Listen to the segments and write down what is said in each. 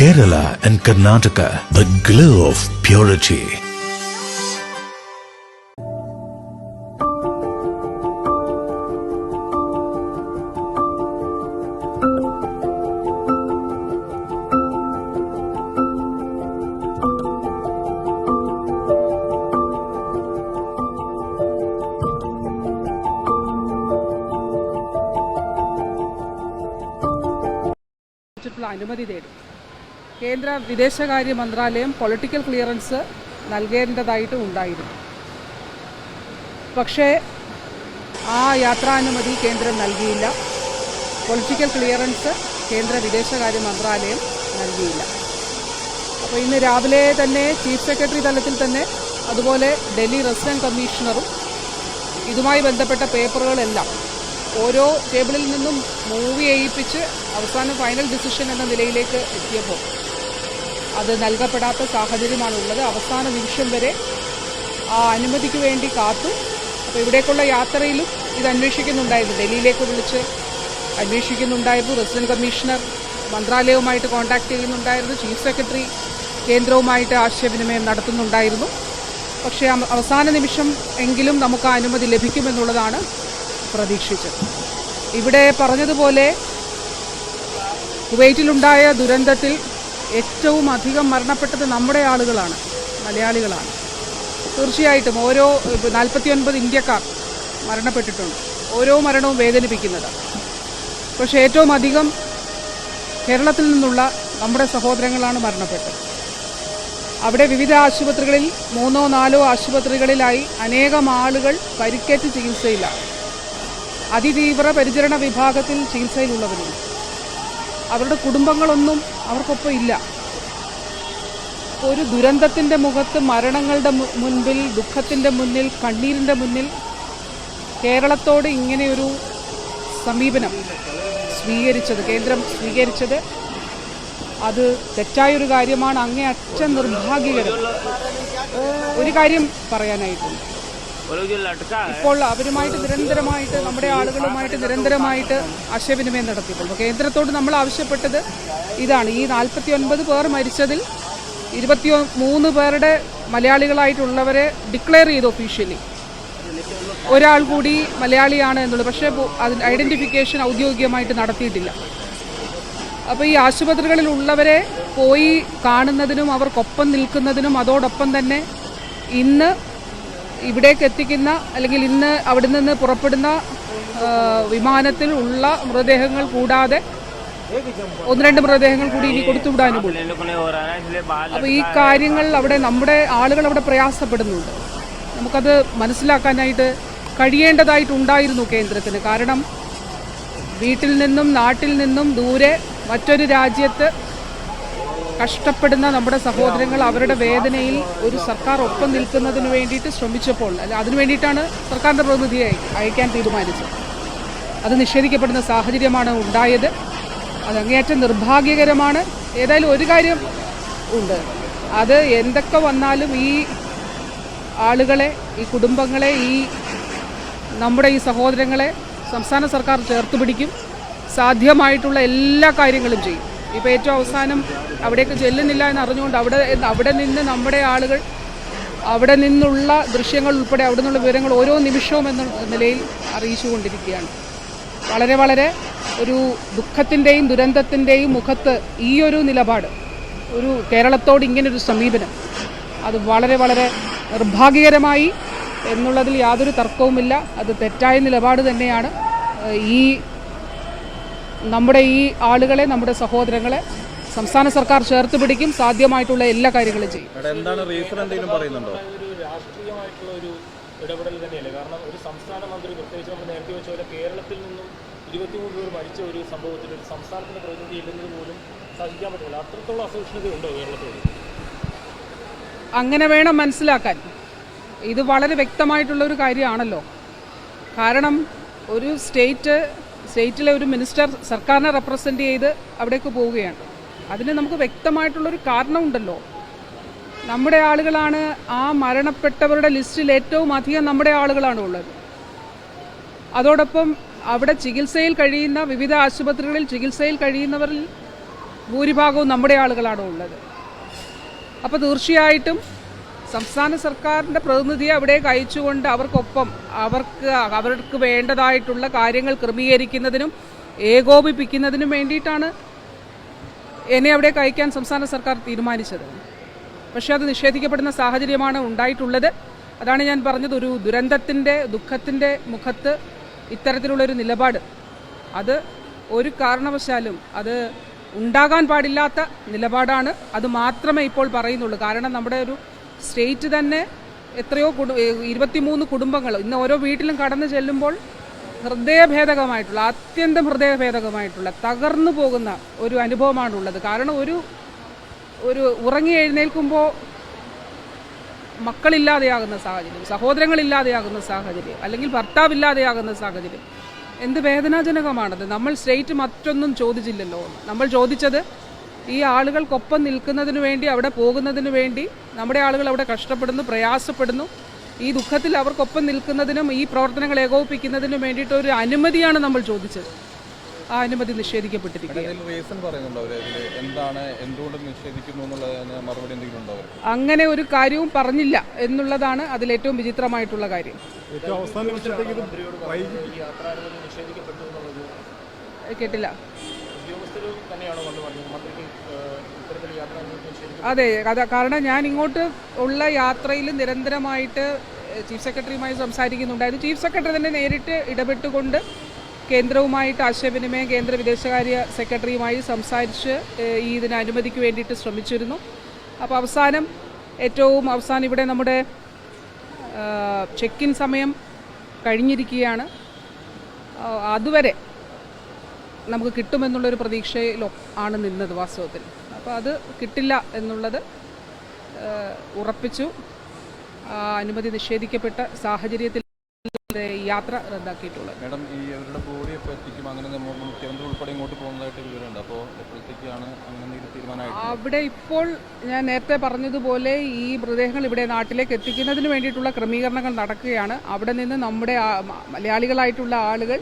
Kerala and Karnataka, the glow of purity. അനുമതി തേടി കേന്ദ്ര വിദേശകാര്യ മന്ത്രാലയം പൊളിറ്റിക്കൽ ക്ലിയറൻസ് നൽകേണ്ടതായിട്ട് ഉണ്ടായിരുന്നു. പക്ഷേ ആ യാത്രാനുമതി കേന്ദ്രം നൽകിയില്ല. പൊളിറ്റിക്കൽ ക്ലിയറൻസ് കേന്ദ്ര വിദേശകാര്യ മന്ത്രാലയം നൽകിയില്ല. അപ്പോൾ ഇന്ന് രാവിലെ തന്നെ ചീഫ് സെക്രട്ടറി തലത്തിൽ തന്നെ അതുപോലെ ഡൽഹി റെസിഡന്റ് കമ്മീഷണറും ഇതുമായി ബന്ധപ്പെട്ട പേപ്പറുകളെല്ലാം ഓരോ ടേബിളിൽ നിന്നും മൂവ് ചെയ്യിപ്പിച്ച് അവസാനം ഫൈനൽ ഡിസിഷൻ എന്ന നിലയിലേക്ക് എത്തിയപ്പോൾ അത് നൽകപ്പെടാത്ത സാഹചര്യമാണുള്ളത്. അവസാന നിമിഷം വരെ ആ അനുമതിക്ക് വേണ്ടി കാത്തു. അപ്പോൾ ഇവിടേക്കുള്ള യാത്രയിലും ഇത് അന്വേഷിക്കുന്നുണ്ടായിരുന്നു. ഡൽഹിയിലേക്ക് വിളിച്ച് അന്വേഷിക്കുന്നുണ്ടായിരുന്നു. റെസിഡന്റ് കമ്മീഷണർ മന്ത്രാലയവുമായിട്ട് കോൺടാക്ട് ചെയ്യുന്നുണ്ടായിരുന്നു. ചീഫ് സെക്രട്ടറി കേന്ദ്രവുമായിട്ട് ആശയവിനിമയം നടത്തുന്നുണ്ടായിരുന്നു. പക്ഷേ അവസാന നിമിഷം എങ്കിലും നമുക്ക് ആ അനുമതി ലഭിക്കുമെന്നുള്ളതാണ് പ്രതീക്ഷിച്ചത്. ഇവിടെ പറഞ്ഞതുപോലെ കുവൈറ്റിലുണ്ടായ ദുരന്തത്തിൽ ഏറ്റവും അധികം മരണപ്പെട്ടത് നമ്മുടെ ആളുകളാണ്, മലയാളികളാണ്. തീർച്ചയായിട്ടും 49 ഇന്ത്യക്കാർ മരണപ്പെട്ടിട്ടുണ്ട്. ഓരോ മരണവും വേദനിപ്പിക്കുന്നതാണ്. പക്ഷേ ഏറ്റവും അധികം കേരളത്തിൽ നിന്നുള്ള നമ്മുടെ സഹോദരങ്ങളാണ് മരണപ്പെട്ടത്. അവിടെ വിവിധ ആശുപത്രികളിൽ 3-4 ആശുപത്രികളിലായി അനേകം ആളുകൾ പരിക്കേറ്റ് ചികിത്സയിലാണ്. അതിതീവ്ര പരിചരണ വിഭാഗത്തിൽ ചികിത്സയിലുള്ളവരുണ്ട്. അവരുടെ കുടുംബങ്ങളൊന്നും അവർക്കൊപ്പം ഇല്ല. ഒരു ദുരന്തത്തിൻ്റെ മുഖത്ത്, മരണങ്ങളുടെ മുൻപിൽ, ദുഃഖത്തിൻ്റെ മുന്നിൽ, കണ്ണീരിൻ്റെ മുന്നിൽ കേരളത്തോട് ഇങ്ങനെയൊരു സമീപനം കേന്ദ്രം സ്വീകരിച്ചത് അത് തെറ്റായൊരു കാര്യമാണ്. അങ്ങേയറ്റം നിർഭാഗ്യകരം. ഒരു കാര്യം പറയാനായിട്ടുണ്ട്. ഇപ്പോൾ അവരുമായിട്ട് നിരന്തരമായിട്ട്, നമ്മുടെ ആളുകളുമായിട്ട് നിരന്തരമായിട്ട് ആശയവിനിമയം നടത്തിയിട്ടുണ്ട്. കേന്ദ്രത്തോട് നമ്മൾ ആവശ്യപ്പെട്ടത് ഇതാണ്. ഈ 49 പേർ മരിച്ചതിൽ 23 പേരുടെ മലയാളികളായിട്ടുള്ളവരെ ഡിക്ലെയർ ചെയ്തു ഒഫീഷ്യലി. ഒരാൾ കൂടി മലയാളിയാണ് എന്നുള്ളത്. പക്ഷേ അതിന് ഐഡൻറ്റിഫിക്കേഷൻ ഔദ്യോഗികമായിട്ട് നടത്തിയിട്ടില്ല. അപ്പോൾ ഈ ആശുപത്രികളിൽ ഉള്ളവരെ പോയി കാണുന്നതിനും അവർക്കൊപ്പം നിൽക്കുന്നതിനും അതോടൊപ്പം തന്നെ ഇന്ന് ഇവിടേക്ക് എത്തിക്കുന്ന, അല്ലെങ്കിൽ ഇന്ന് അവിടെ നിന്ന് പുറപ്പെടുന്ന വിമാനത്തിൽ ഉള്ള മൃതദേഹങ്ങൾ കൂടാതെ 1-2 മൃതദേഹങ്ങൾ കൂടി ഇനി കൊടുത്തുവിടാനും. അപ്പോൾ ഈ കാര്യങ്ങൾ അവിടെ നമ്മുടെ ആളുകൾ അവിടെ പ്രയാസപ്പെടുന്നുണ്ട്. നമുക്കത് മനസ്സിലാക്കാനായിട്ട് കഴിയേണ്ടതായിട്ടുണ്ടായിരുന്നു കേന്ദ്രത്തിന്. കാരണം വീട്ടിൽ നിന്നും നാട്ടിൽ നിന്നും ദൂരെ മറ്റൊരു രാജ്യത്ത് കഷ്ടപ്പെടുന്ന നമ്മുടെ സഹോദരങ്ങൾ, അവരുടെ വേദനയിൽ ഒരു സർക്കാർ ഒപ്പം നിൽക്കുന്നതിന് വേണ്ടിയിട്ട് ശ്രമിച്ചപ്പോൾ, അല്ല അതിനു വേണ്ടിയിട്ടാണ് സർക്കാരിൻ്റെ പ്രതിനിധിയെ അയക്കാൻ തീരുമാനിച്ചത്. അത് നിഷേധിക്കപ്പെടുന്ന സാഹചര്യമാണ് ഉണ്ടായത്. അത് അങ്ങേയറ്റം നിർഭാഗ്യകരമാണ്. ഏതായാലും ഒരു കാര്യം ഉണ്ട്, അത് എന്തൊക്കെ വന്നാലും ഈ ആളുകളെ, ഈ കുടുംബങ്ങളെ, ഈ നമ്മുടെ ഈ സഹോദരങ്ങളെ സംസ്ഥാന സർക്കാർ ചേർത്ത് പിടിക്കും. സാധ്യമായിട്ടുള്ള എല്ലാ കാര്യങ്ങളും ചെയ്യും. ഇപ്പോൾ ഏറ്റവും അവസാനം അവിടേക്ക് ചെല്ലുന്നില്ല എന്നറിഞ്ഞുകൊണ്ട് അവിടെ നിന്ന് നമ്മുടെ ആളുകൾ, അവിടെ നിന്നുള്ള ദൃശ്യങ്ങൾ ഉൾപ്പെടെ അവിടെ നിന്നുള്ള വിവരങ്ങൾ ഓരോ നിമിഷവും എന്ന നിലയിൽ അറിയിച്ചുകൊണ്ടിരിക്കുകയാണ്. വളരെ വളരെ ഒരു ദുഃഖത്തിൻ്റെയും ദുരന്തത്തിൻ്റെയും മുഖത്ത് ഈ ഒരു നിലപാട്, ഒരു കേരളത്തോട് ഇങ്ങനൊരു സമീപനം, അത് വളരെ വളരെ നിർഭാഗ്യകരമായി എന്നുള്ളതിൽ യാതൊരു തർക്കവുമില്ല. അത് തെറ്റായ നിലപാട് തന്നെയാണ്. നമ്മുടെ ഈ ആളുകളെ, നമ്മുടെ സഹോദരങ്ങളെ സംസ്ഥാന സർക്കാർ ചേർത്ത് പിടിക്കും. സാധ്യമായിട്ടുള്ള എല്ലാ കാര്യങ്ങളും ചെയ്യും. എന്താണ് റീസൺ എന്തെങ്കിലും പറയുന്നുണ്ടോ? ഒരു രാഷ്ട്രീയമായിട്ടുള്ള ഒരു ഇടപെടൽ തന്നെയല്ലേ? കാരണം ഒരു സംസ്ഥാന മന്ത്രി, പ്രത്യേകിച്ച് നമ്മൾ നേരത്തെ വെച്ച പോലെ കേരളത്തിൽ നിന്നും 23 പേർ മരിച്ച ഒരു സംഭവത്തിൽ ഒരു സംസ്ഥാനത്തിൻ്റെ പ്രതിനിധി ഇല്ലെന്നത് പോലും സഹിക്കാൻ പറ്റില്ല. അത്രത്തോളം അസഹിഷ്ണുതയുണ്ടോ കേരളത്തോട്? അങ്ങനെ വേണം മനസ്സിലാക്കാൻ. ഇത് വളരെ വ്യക്തമായിട്ടുള്ളൊരു കാര്യമാണല്ലോ. കാരണം ഒരു സ്റ്റേറ്റിലെ ഒരു മിനിസ്റ്റർ സർക്കാരിനെ റെപ്രസെൻ്റ് ചെയ്ത് അവിടേക്ക് പോവുകയാണ്. അതിന് നമുക്ക് വ്യക്തമായിട്ടുള്ളൊരു കാരണമുണ്ടല്ലോ. നമ്മുടെ ആളുകളാണ് ആ മരണപ്പെട്ടവരുടെ ലിസ്റ്റിൽ ഏറ്റവും അധികം നമ്മുടെ ആളുകളാണ് ഉള്ളത്. അതോടൊപ്പം അവിടെ ചികിത്സയിൽ കഴിയുന്ന, വിവിധ ആശുപത്രികളിൽ ചികിത്സയിൽ കഴിയുന്നവരിൽ ഭൂരിഭാഗവും നമ്മുടെ ആളുകളാണ് ഉള്ളത്. അപ്പോൾ തീർച്ചയായിട്ടും സംസ്ഥാന സർക്കാരിൻ്റെ പ്രതിനിധിയെ അവിടേക്ക് അയച്ചുകൊണ്ട് അവർക്കൊപ്പം അവർക്ക് വേണ്ടതായിട്ടുള്ള കാര്യങ്ങൾ ക്രമീകരിക്കുന്നതിനും ഏകോപിപ്പിക്കുന്നതിനും വേണ്ടിയിട്ടാണ് എന്നെ അവിടേക്ക് അയക്കാൻ സംസ്ഥാന സർക്കാർ തീരുമാനിച്ചത്. പക്ഷേ അത് നിഷേധിക്കപ്പെടുന്ന സാഹചര്യമാണ് ഉണ്ടായിട്ടുള്ളത്. അതാണ് ഞാൻ പറഞ്ഞത്, ഒരു ദുരന്തത്തിൻ്റെ ദുഃഖത്തിൻ്റെ മുഖത്ത് ഇത്തരത്തിലുള്ളൊരു നിലപാട് അത് ഒരു കാരണവശാലും അത് ഉണ്ടാകാൻ പാടില്ലാത്ത നിലപാടാണ്. അത് മാത്രമേ ഇപ്പോൾ പറയുന്നുള്ളൂ. കാരണം നമ്മുടെ ഒരു സ്റ്റേറ്റ് തന്നെ എത്രയോ 23 കുടുംബങ്ങൾ ഇന്ന് ഓരോ വീട്ടിലും കടന്നു ചെല്ലുമ്പോൾ ഹൃദയഭേദകമായിട്ടുള്ള അത്യന്തം ഹൃദയഭേദകമായിട്ടുള്ള തകർന്നു പോകുന്ന ഒരു അനുഭവമാണുള്ളത്. കാരണം ഒരു ഉറങ്ങി എഴുന്നേൽക്കുമ്പോൾ മക്കളില്ലാതെയാകുന്ന സാഹചര്യം, സഹോദരങ്ങളില്ലാതെയാകുന്ന സാഹചര്യം, അല്ലെങ്കിൽ ഭർത്താവില്ലാതെയാകുന്ന സാഹചര്യം, എന്ത് വേദനാജനകമാണത്. നമ്മൾ സ്റ്റേറ്റ് മറ്റൊന്നും ചോദിച്ചില്ലല്ലോ. നമ്മൾ ചോദിച്ചത് ഈ ആളുകൾക്കൊപ്പം നിൽക്കുന്നതിന് വേണ്ടി, അവിടെ പോകുന്നതിന് വേണ്ടി നമ്മുടെ ആളുകൾ അവിടെ കഷ്ടപ്പെടുന്നു, പ്രയാസപ്പെടുന്നു. ഈ ദുഃഖത്തിൽ അവർക്കൊപ്പം നിൽക്കുന്നതിനും ഈ പ്രവർത്തനങ്ങൾ ഏകോപിപ്പിക്കുന്നതിനും വേണ്ടിയിട്ട് ഒരു അനുമതിയാണ് നമ്മൾ ചോദിച്ചത്. ആ അനുമതി നിഷേധിക്കപ്പെട്ടിരിക്കുകയാണ്. അങ്ങനെ ഒരു കാര്യവും പറഞ്ഞില്ല എന്നുള്ളതാണ് അതിലേറ്റവും വിചിത്രമായിട്ടുള്ള കാര്യം. കേട്ടില്ല. അതെ, കാരണം ഞാൻ ഇങ്ങോട്ട് ഉള്ള യാത്രയിൽ നിരന്തരമായിട്ട് ചീഫ് സെക്രട്ടറിയുമായി സംസാരിക്കുന്നുണ്ടായിരുന്നു. ചീഫ് സെക്രട്ടറി തന്നെ നേരിട്ട് ഇടപെട്ടുകൊണ്ട് കേന്ദ്രവുമായിട്ട് ആശയവിനിമയം, കേന്ദ്ര വിദേശകാര്യ സെക്രട്ടറിയുമായി സംസാരിച്ച് ഇതിന് അനുമതിക്ക് വേണ്ടിയിട്ട് ശ്രമിച്ചിരുന്നു. അപ്പോൾ ഏറ്റവും അവസാനം ഇവിടെ നമ്മുടെ ചെക്ക് ഇൻ സമയം കഴിഞ്ഞിരിക്കുകയാണ്. അതുവരെ നമുക്ക് കിട്ടുമെന്നുള്ളൊരു പ്രതീക്ഷയിലോ ആണ് നിന്നത് വാസ്തവത്തിൽ. അപ്പോൾ അത് കിട്ടില്ല എന്നുള്ളത് ഉറപ്പിച്ചു. അനുമതി നിഷേധിക്കപ്പെട്ട സാഹചര്യത്തിൽ യാത്ര റദ്ദാക്കിയിട്ടുള്ളത്. മാഡം, ഈ അവരുടെ ബോഡി എപ്പോൾ എത്തിക്കും? അങ്ങനെ മുഖ്യമന്ത്രി ഉൾപ്പെടെ ഇങ്ങോട്ട് പോകുന്നതായിട്ട് വിവരമുണ്ട്. അപ്പോൾ എപ്പോഴത്തേക്കാണ് അങ്ങനെ തീരുമാനമായിട്ട്? അവിടെ ഇപ്പോൾ ഞാൻ നേരത്തെ പറഞ്ഞതുപോലെ ഈ മൃതദേഹങ്ങൾ ഇവിടെ നാട്ടിലേക്ക് എത്തിക്കുന്നതിന് വേണ്ടിയിട്ടുള്ള ക്രമീകരണങ്ങൾ നടക്കുകയാണ്. അവിടെ നിന്ന് നമ്മുടെ മലയാളികളായിട്ടുള്ള ആളുകൾ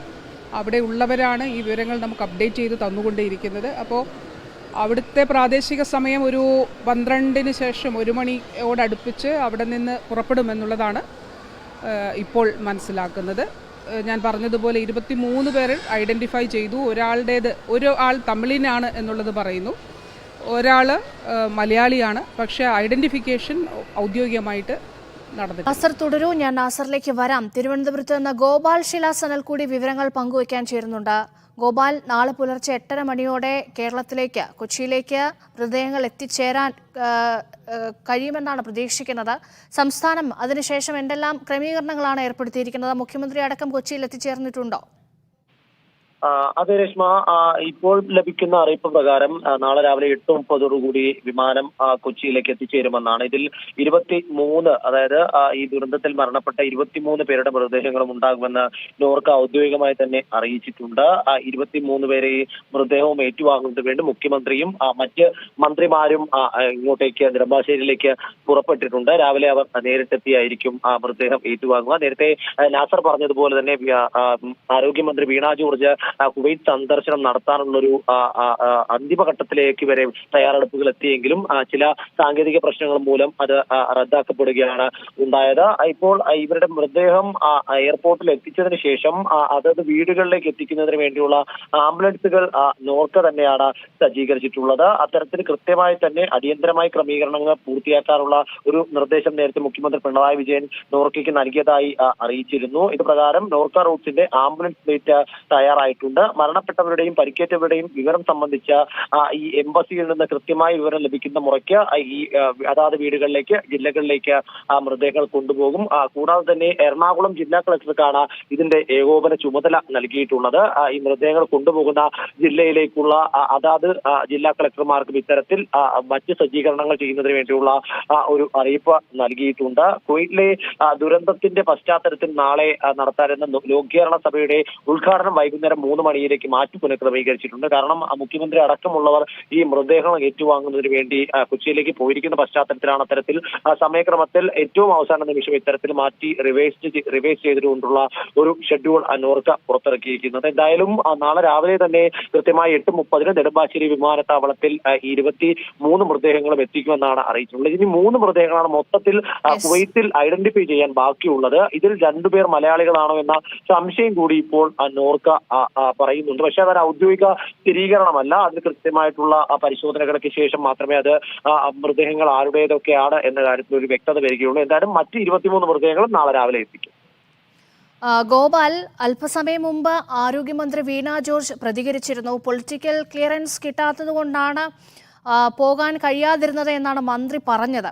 അവിടെ ഉള്ളവരാണ് ഈ വിവരങ്ങൾ നമുക്ക് അപ്ഡേറ്റ് ചെയ്ത് തന്നുകൊണ്ടേയിരിക്കുന്നത്. അപ്പോൾ അവിടുത്തെ പ്രാദേശിക സമയം ഒരു 12-ന് ശേഷം 1 മണിയോടടുപ്പിച്ച് അവിടെ നിന്ന് പുറപ്പെടുമെന്നുള്ളതാണ് ഇപ്പോൾ മനസ്സിലാക്കുന്നത്. ഞാൻ പറഞ്ഞതുപോലെ 23 പേർ ഐഡൻറ്റിഫൈ ചെയ്തു. ഒരാൾ തമിഴിനാണ് എന്നുള്ളത് പറയുന്നു, ഒരാൾ മലയാളിയാണ്. പക്ഷേ ഐഡൻറ്റിഫിക്കേഷൻ ഔദ്യോഗികമായിട്ട് നടന്നു. നാസർ തുടരൂ. ഞാൻ നാസറിലേക്ക് വരാം. തിരുവനന്തപുരത്ത് നിന്ന് ഗോപാൽ ശിലാസനൽ കൂടി വിവരങ്ങൾ പങ്കുവയ്ക്കാൻ ചേരുന്നുണ്ട്. ഗോപാൽ, നാളെ പുലർച്ചെ 8:30 മണിയോടെ കേരളത്തിലേക്ക്, കൊച്ചിയിലേക്ക് മൃതദേഹങ്ങൾ എത്തിച്ചേരാൻ കഴിയുമെന്നാണ് പ്രതീക്ഷിക്കുന്നത്. സംസ്ഥാനം അതിനുശേഷം എന്തെല്ലാം ക്രമീകരണങ്ങളാണ് ഏർപ്പെടുത്തിയിരിക്കുന്നത്? മുഖ്യമന്ത്രി അടക്കം കൊച്ചിയിൽ എത്തിച്ചേർന്നിട്ടുണ്ടോ? അതെ രശ്മ, ഇപ്പോൾ ലഭിക്കുന്ന അറിയിപ്പ് പ്രകാരം നാളെ രാവിലെ 8:30 വിമാനം കൊച്ചിയിലേക്ക് എത്തിച്ചേരുമെന്നാണ്. ഇതിൽ 23, അതായത് ഈ ദുരന്തത്തിൽ മരണപ്പെട്ട 23 പേരുടെ മൃതദേഹങ്ങളും ഉണ്ടാകുമെന്ന് നോർക്ക ഔദ്യോഗികമായി തന്നെ അറിയിച്ചിട്ടുണ്ട്. 23 പേരെ ഈ മൃതദേഹവും ഏറ്റുവാങ്ങുന്നതിന് വേണ്ടി മുഖ്യമന്ത്രിയും മറ്റ് മന്ത്രിമാരും ഇങ്ങോട്ടേക്ക് നെടുമ്പാശ്ശേരിയിലേക്ക് പുറപ്പെട്ടിട്ടുണ്ട്. രാവിലെ അവർ നേരിട്ടെത്തിയായിരിക്കും മൃതദേഹം ഏറ്റുവാങ്ങുക. നേരത്തെ നാസർ പറഞ്ഞതുപോലെ തന്നെ ആരോഗ്യമന്ത്രി വീണ ജോർജ് കുവൈറ്റ് സന്ദർശനം നടത്താനുള്ളൊരു അന്തിമഘട്ടത്തിലേക്ക് വരെ തയ്യാറെടുപ്പുകൾ എത്തിയെങ്കിലും ചില സാങ്കേതിക പ്രശ്നങ്ങൾ മൂലം അത് റദ്ദാക്കപ്പെടുകയാണ് ഉണ്ടായത്. ഇപ്പോൾ ഇവരുടെ മൃതദേഹം എയർപോർട്ടിൽ എത്തിച്ചതിന് ശേഷം അതത് വീടുകളിലേക്ക് എത്തിക്കുന്നതിന് വേണ്ടിയുള്ള ആംബുലൻസുകൾ നോർക്ക തന്നെയാണ് സജ്ജീകരിച്ചിട്ടുള്ളത്. അത്തരത്തിൽ കൃത്യമായി തന്നെ അടിയന്തരമായി ക്രമീകരണങ്ങൾ പൂർത്തിയാക്കാനുള്ള ഒരു നിർദ്ദേശം നേരത്തെ മുഖ്യമന്ത്രി പിണറായി വിജയൻ നോർക്കയ്ക്ക് നൽകിയതായി അറിയിച്ചിരുന്നു. ഇത് പ്രകാരം നോർക്ക റൂട്ട്സിന്റെ ആംബുലൻസ് ഫ്ലീറ്റ് തയ്യാറായിട്ടുണ്ട്. മരണപ്പെട്ടവരുടെയും പരിക്കേറ്റവരുടെയും വിവരം സംബന്ധിച്ച ഈ എംബസിയിൽ നിന്ന് കൃത്യമായ വിവരം ലഭിക്കുന്ന മുറയ്ക്ക് ഈ അതാത് വീടുകളിലേക്ക്, ജില്ലകളിലേക്ക് മൃതദേഹങ്ങൾ കൊണ്ടുപോകും. കൂടാതെ തന്നെ എറണാകുളം ജില്ലാ കളക്ടർക്കാണ് ഇതിന്റെ ഏകോപന ചുമതല നൽകിയിട്ടുള്ളത്. ഈ മൃതദേഹങ്ങൾ കൊണ്ടുപോകുന്ന ജില്ലയിലേക്കുള്ള അതാത് ജില്ലാ കളക്ടർമാർക്കും ഇത്തരത്തിൽ മറ്റ് സജ്ജീകരണങ്ങൾ ചെയ്യുന്നതിന് വേണ്ടിയുള്ള ഒരു അറിയിപ്പ് നൽകിയിട്ടുണ്ട്. കുവൈറ്റിലെ ദുരന്തത്തിന്റെ പശ്ചാത്തലത്തിൽ നാളെ നടത്താനെന്ന ലോക് കേരള സഭയുടെ ഉദ്ഘാടനം വൈകുന്നേരം 3 മണിയിലേക്ക് മാറ്റി പുനഃക്രമീകരിച്ചിട്ടുണ്ട്. കാരണം മുഖ്യമന്ത്രി അടക്കമുള്ളവർ ഈ മൃതദേഹങ്ങൾ ഏറ്റുവാങ്ങുന്നതിന് വേണ്ടി കൊച്ചിയിലേക്ക് പോയിരിക്കുന്ന പശ്ചാത്തലത്തിലാണ് അത്തരത്തിൽ സമയക്രമത്തിൽ ഏറ്റവും അവസാന നിമിഷം ഇത്തരത്തിൽ മാറ്റി റിവൈസ് ചെയ്തുകൊണ്ടുള്ള ഒരു ഷെഡ്യൂൾ നോർക്ക പുറത്തിറക്കിയിരിക്കുന്നത്. എന്തായാലും നാളെ രാവിലെ തന്നെ കൃത്യമായി 8:30 നെടുമ്പാശ്ശേരി വിമാനത്താവളത്തിൽ 23 മൃതദേഹങ്ങളും എത്തിക്കുമെന്നാണ് അറിയിച്ചിട്ടുള്ളത്. ഇനി 3 മൃതദേഹങ്ങളാണ് മൊത്തത്തിൽ കുവൈത്തിൽ ഐഡന്റിഫൈ ചെയ്യാൻ ബാക്കിയുള്ളത്. ഇതിൽ 2 പേർ മലയാളികളാണോ എന്ന സംശയം കൂടി ഇപ്പോൾ നോർക്ക പറയുന്നുണ്ട്. പക്ഷേ അതൊരു ഔദ്യോഗിക സ്ഥിരീകരണമല്ല. അതിന് കൃത്യമായിട്ടുള്ള പരിശോധനകൾക്ക് ശേഷം മാത്രമേ അത് മൃതദേഹങ്ങൾ ആരുടേതൊക്കെയാണ് എന്ന കാര്യത്തിൽ ഒരു വ്യക്തത വരികയുള്ളൂ. എന്തായാലും മറ്റ് 23 മൃതദേഹങ്ങളും നാളെ രാവിലെ എത്തിക്കും. ഗോപാൽ, അല്പസമയം മുമ്പ് ആരോഗ്യമന്ത്രി വീണ ജോർജ് പ്രതികരിച്ചിരുന്നു. പൊളിറ്റിക്കൽ ക്ലിയറൻസ് കിട്ടാത്തതുകൊണ്ടാണ് പോകാൻ കഴിയാതിരുന്നത് എന്നാണ് മന്ത്രി പറഞ്ഞത്.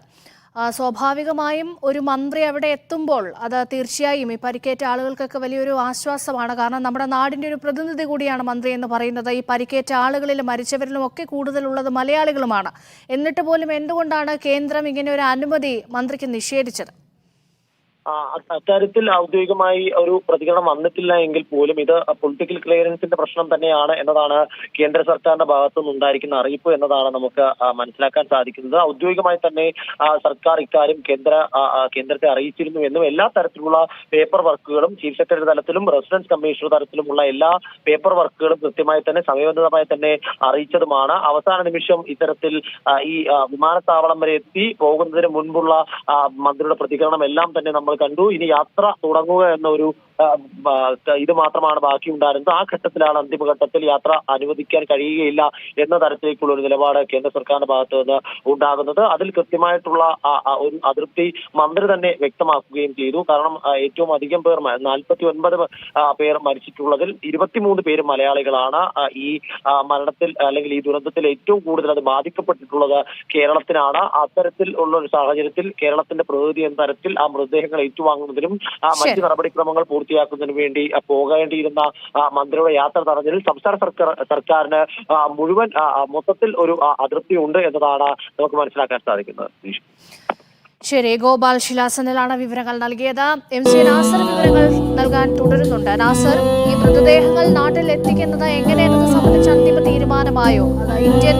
സ്വാഭാവികമായും ഒരു മന്ത്രി അവിടെ എത്തുമ്പോൾ അത് തീർച്ചയായും ഈ പരിക്കേറ്റ ആളുകൾക്കൊക്കെ വലിയൊരു ആശ്വാസമാണ്. കാരണം നമ്മുടെ നാടിൻ്റെ ഒരു പ്രതിനിധി കൂടിയാണ് മന്ത്രി എന്ന് പറയുന്നത്. ഈ പരിക്കേറ്റ ആളുകളിലും മരിച്ചവരിലും ഒക്കെ കൂടുതലുള്ളത് മലയാളികളുമാണ്. എന്നിട്ട് പോലും എന്തുകൊണ്ടാണ് കേന്ദ്രം ഇങ്ങനെ ഒരു അനുമതി മന്ത്രിക്ക് നിഷേധിച്ചത്? അക്കാര്യത്തിൽ ഔദ്യോഗികമായി ഒരു പ്രതികരണം വന്നിട്ടില്ല എങ്കിൽ പോലും ഇത് പൊളിറ്റിക്കൽ ക്ലിയറൻസിന്റെ പ്രശ്നം തന്നെയാണ് എന്നതാണ് കേന്ദ്ര സർക്കാരിന്റെ ഭാഗത്തു നിന്നുണ്ടായിരിക്കുന്ന അറിയിപ്പ് എന്നതാണ് നമുക്ക് മനസ്സിലാക്കാൻ സാധിക്കുന്നത്. ഔദ്യോഗികമായി തന്നെ സർക്കാർ ഇക്കാര്യം കേന്ദ്രത്തെ അറിയിച്ചിരുന്നു എന്നും എല്ലാ തരത്തിലുള്ള പേപ്പർ വർക്കുകളും ചീഫ് സെക്രട്ടറി തലത്തിലും റെസിഡൻസ് കമ്മീഷണർ തലത്തിലുമുള്ള എല്ലാ പേപ്പർ വർക്കുകളും കൃത്യമായി തന്നെ സമയബന്ധിതമായി തന്നെ അറിയിച്ചതുമാണ്. അവസാന നിമിഷം ഇത്തരത്തിൽ ഈ വിമാനത്താവളം വരെ എത്തി പോകുന്നതിന് മുൻപുള്ള മന്ത്രിയുടെ പ്രതികരണം എല്ലാം തന്നെ നമ്മൾ കണ്ടു. ഇനി യാത്ര തുടങ്ങുക എന്ന ഒരു ഇത് മാത്രമാണ് ബാക്കിയുണ്ടായിരുന്നത്. ആ ഘട്ടത്തിലാണ് അന്തിമഘട്ടത്തിൽ യാത്ര അനുവദിക്കാൻ കഴിയുകയില്ല എന്ന തരത്തിലേക്കുള്ള ഒരു നിലപാട് കേന്ദ്ര സർക്കാരിന്റെ ഭാഗത്ത് നിന്ന് ഉണ്ടാകുന്നത്. അതിൽ കൃത്യമായിട്ടുള്ള ഒരു അതൃപ്തി മന്ത്രി തന്നെ വ്യക്തമാക്കുകയും ചെയ്തു. കാരണം ഏറ്റവും അധികം പേർ 49 പേർ മരിച്ചിട്ടുള്ളതിൽ 23 പേര് മലയാളികളാണ്. ഈ മരണത്തിൽ അല്ലെങ്കിൽ ഈ ദുരന്തത്തിൽ ഏറ്റവും കൂടുതൽ അത് ബാധിക്കപ്പെട്ടിട്ടുള്ളത് കേരളത്തിനാണ്. അത്തരത്തിൽ ഉള്ള ഒരു സാഹചര്യത്തിൽ കേരളത്തിന്റെ പ്രതിനിധി എന്ന തരത്തിൽ ആ മൃതദേഹങ്ങൾ ഏറ്റുവാങ്ങുന്നതിനും മറ്റ് നടപടിക്രമങ്ങൾ പൂർത്തിയാക്കുന്നതിന് വേണ്ടി പോകേണ്ടിയിരുന്ന മന്ത്രിയുടെ യാത്ര തടഞ്ഞതിൽ സംസ്ഥാന സർക്കാരിന് മുഴുവൻ മൊത്തത്തിൽ ഒരു അതൃപ്തി ഉണ്ട് എന്നതാണ് നമുക്ക് മനസ്സിലാക്കാൻ സാധിക്കുന്നത്. ശരി, ഗോപാൽ ശിലാസനിലാണ് വിവരങ്ങൾ നൽകിയത്. MC നാസർ വിവരങ്ങൾ നൽകാൻ തുടരുന്നുണ്ട്. നാസർ, ഈ മൃതദേഹങ്ങൾ നാട്ടിൽ എത്തിക്കുന്നത് എങ്ങനെയെന്നത് സംബന്ധിച്ച് അന്തിമ തീരുമാനമായോ? അത് Indian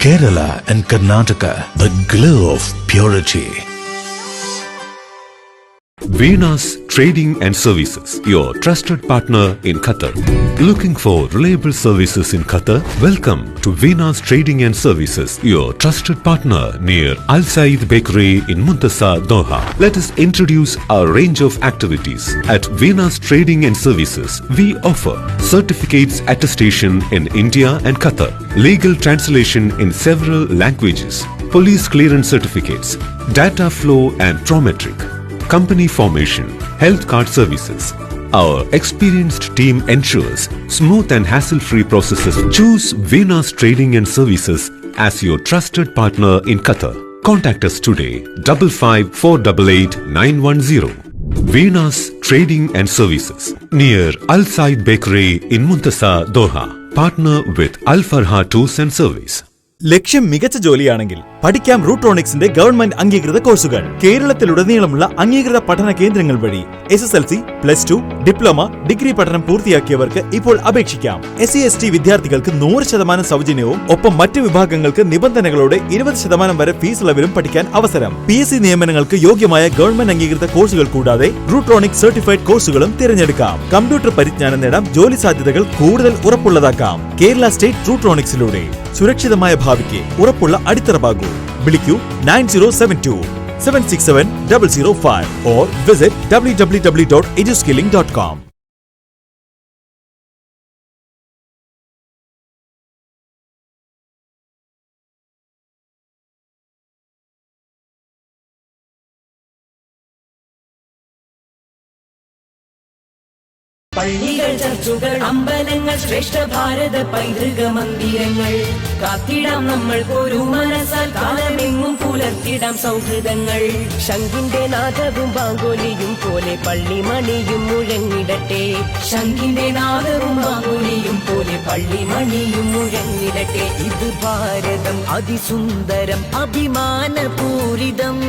Kerala and Karnataka, the glow of purity. Venus Trading and Services, your trusted partner in Qatar. Looking for reliable services in Qatar? Welcome to Venus Trading and Services, your trusted partner near Al Said Bakery in Muntasa, Doha. Let us introduce our range of activities. At Venus Trading and Services, we offer certificates attestation in India and Qatar, legal translation in several languages, police clearance certificates, data flow and prometric, company formation, health card services. Our experienced team ensures smooth and hassle-free processes. Choose Venus Trading and Services as your trusted partner in Qatar. Contact us today, 55488910. Venus Trading and Services, near Al Said Bakery in Muntasa, Doha. Partner with Al Farha Tours and Service. ലക്ഷ്യം മികച്ച ജോലിയാണെങ്കിൽ പഠിക്കാം റൂട്രോണിക്സിന്റെ government അംഗീകൃത കോഴ്സുകൾ. കേരളത്തിലുടനീളമുള്ള അംഗീകൃത പഠന കേന്ദ്രങ്ങൾ വഴി SSLC, +2, diploma, degree പഠനം പൂർത്തിയാക്കിയവർക്ക് ഇപ്പോൾ അപേക്ഷിക്കാം. SC/ST വിദ്യാർത്ഥികൾക്ക് 100% സൗജന്യവും ഒപ്പം മറ്റ് വിഭാഗങ്ങൾക്ക് നിബന്ധനകളോടെ 20% വരെ ഫീസ് ഇളവിലും പഠിക്കാൻ അവസരം. PSC നിയമനങ്ങൾക്ക് യോഗ്യമായ ഗവൺമെന്റ് അംഗീകൃത കോഴ്സുകൾ കൂടാതെ റൂട്രോണിക്സ് സർട്ടിഫൈഡ് കോഴ്സുകളും തിരഞ്ഞെടുക്കാം. കമ്പ്യൂട്ടർ പരിജ്ഞാനം നേടാം, ജോലി സാധ്യതകൾ കൂടുതൽ ഉറപ്പുള്ളതാക്കാം. കേരള സ്റ്റേറ്റ് റൂട്രോണിക്സിലൂടെ സുരക്ഷിതമായ ഭാവിക്ക് ഉറപ്പുള്ള അടിത്തറവാകൂ. വിളിക്കൂ 9072-767-005 or visit www.eduskilling.com. പള്ളികൾ, ചർച്ചുകൾ, അമ്പലങ്ങൾ, ശ്രേഷ്ഠ ഭാരത പൈതൃക മന്ദിരങ്ങൾ കാത്തിടാം നമ്മൾ ഒരു മനസ്സാൽ കാലമെങ്ങും പുലർത്തിടാം സൗഹൃദങ്ങൾ. ശംഖിന്റെ നാദവും ബാങ്കോലിയും പോലെ പള്ളിമണിയും മുഴങ്ങിടട്ടെ. ശംഖിന്റെ നാദവും ബാങ്കോലിയും പോലെ പള്ളിമണിയും മുഴങ്ങിടട്ടെ. ഇത് ഭാരതം അതിസുന്ദരം അഭിമാനപൂരിതം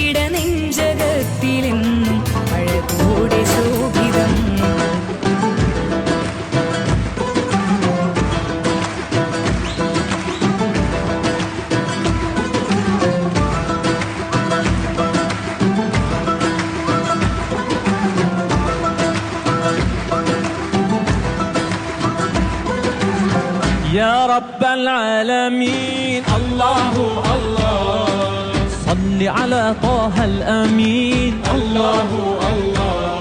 ഇടനെഞ്ചകത്തിലെന്നും അഴകോടെ ശോഭിതം. يا رب العالمين الله الله صل على طه الأمين الله الله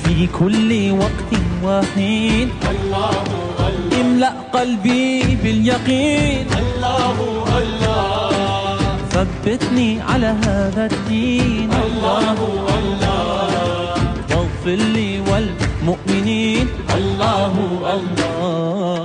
في كل وقت وحين الله الله املأ قلبي باليقين الله الله ثبتني على هذا الدين الله الله واغفر لي والمؤمنين الله الله